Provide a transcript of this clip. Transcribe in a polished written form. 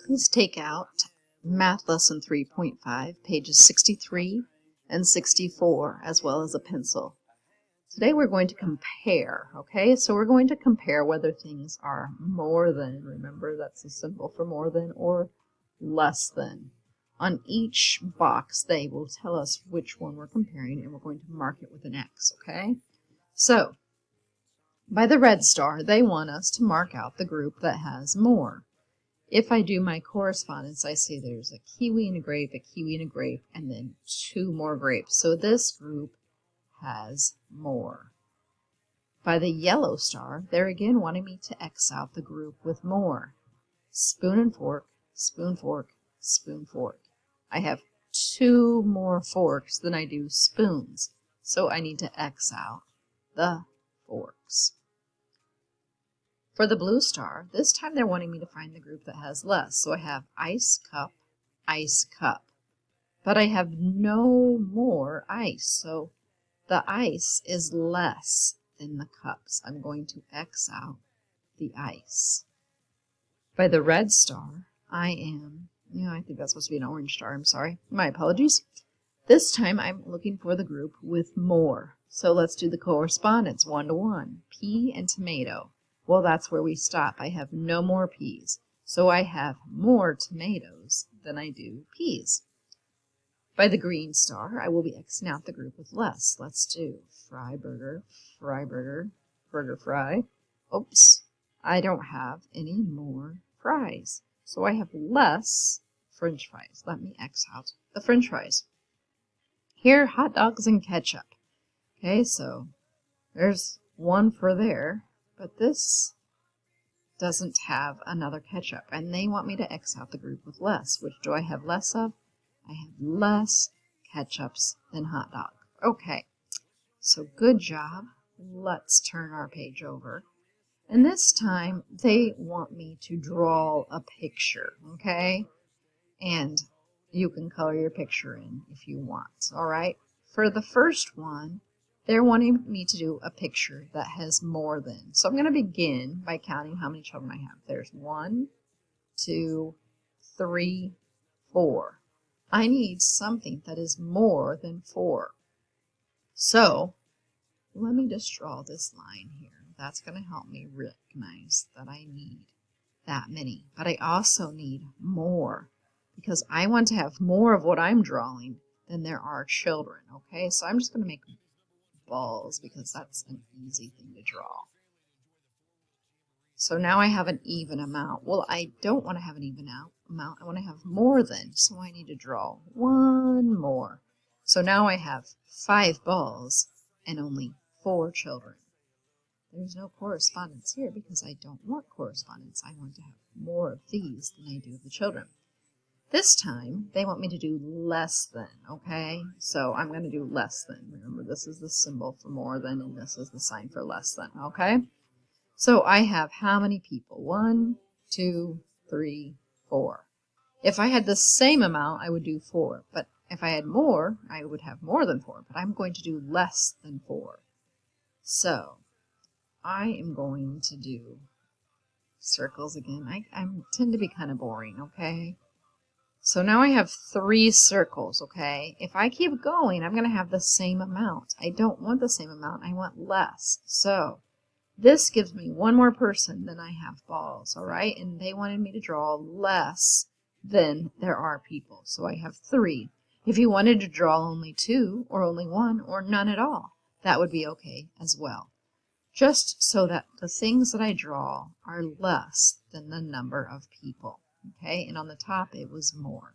Please take out Math Lesson 3.5, pages 63 and 64, as well as a pencil. Today we're going to compare, okay? So we're going to compare whether things are more than, remember that's a symbol for more than, or less than. On each box they will tell us which one we're comparing, and we're going to mark it with an X, okay? So, by the red star, they want us to mark out the group that has more. If I do my correspondence, I see there's a kiwi and a grape, a kiwi and a grape, and then two more grapes. So this group has more. By the yellow star, they're again wanting me to X out the group with more. Spoon and fork, spoon, fork, spoon, fork. I have two more forks than I do spoons, so I need to X out the forks. For the blue star, this time they're wanting me to find the group that has less. So I have ice, cup, ice, cup. But I have no more ice, so the ice is less than the cups. I'm going to X out the ice. By the red star, I think that's supposed to be an orange star, I'm sorry. My apologies. This time I'm looking for the group with more. So let's do the correspondence 1-to-1. Pea and tomato. Well, that's where we stop. I have no more peas, so I have more tomatoes than I do peas. By the green star, I will be Xing out the group with less. Let's do fry burger, burger fry. Oops, I don't have any more fries, so I have less French fries. Let me X out the French fries. Here, hot dogs and ketchup. Okay, so there's one for there. But this doesn't have another ketchup, and they want me to X out the group with less. Which do I have less of? I have less ketchups than hot dog. Okay, so good job. Let's turn our page over. And this time, they want me to draw a picture, okay? And you can color your picture in if you want, all right? For the first one, they're wanting me to do a picture that has more than. So I'm going to begin by counting how many children I have. There's 1, 2, 3, 4. I need something that is more than 4. So let me just draw this line here. That's going to help me recognize that I need that many. But I also need more because I want to have more of what I'm drawing than there are children. Okay, so I'm just going to make balls because that's an easy thing to draw. So now I have an even amount. Well, I don't want to have an even amount. I want to have more than, so I need to draw one more. So now I have 5 balls and only 4 children. There's no correspondence here because I don't want correspondence. I want to have more of these than I do of the children. This time, they want me to do less than, okay? So I'm going to do less than. Remember, this is the symbol for more than, and this is the sign for less than, okay? So I have how many people? 1, 2, 3, 4. If I had the same amount, I would do 4. But if I had more, I would have more than 4. But I'm going to do less than 4. So I am going to do circles again. I tend to be kind of boring, okay? So now I have 3 circles, okay? If I keep going, I'm going to have the same amount. I don't want the same amount. I want less. So this gives me one more person than I have balls, all right? And they wanted me to draw less than there are people. So I have 3. If you wanted to draw only 2 or only 1 or none at all, that would be okay as well. Just so that the things that I draw are less than the number of people. Okay, and on the top it was more.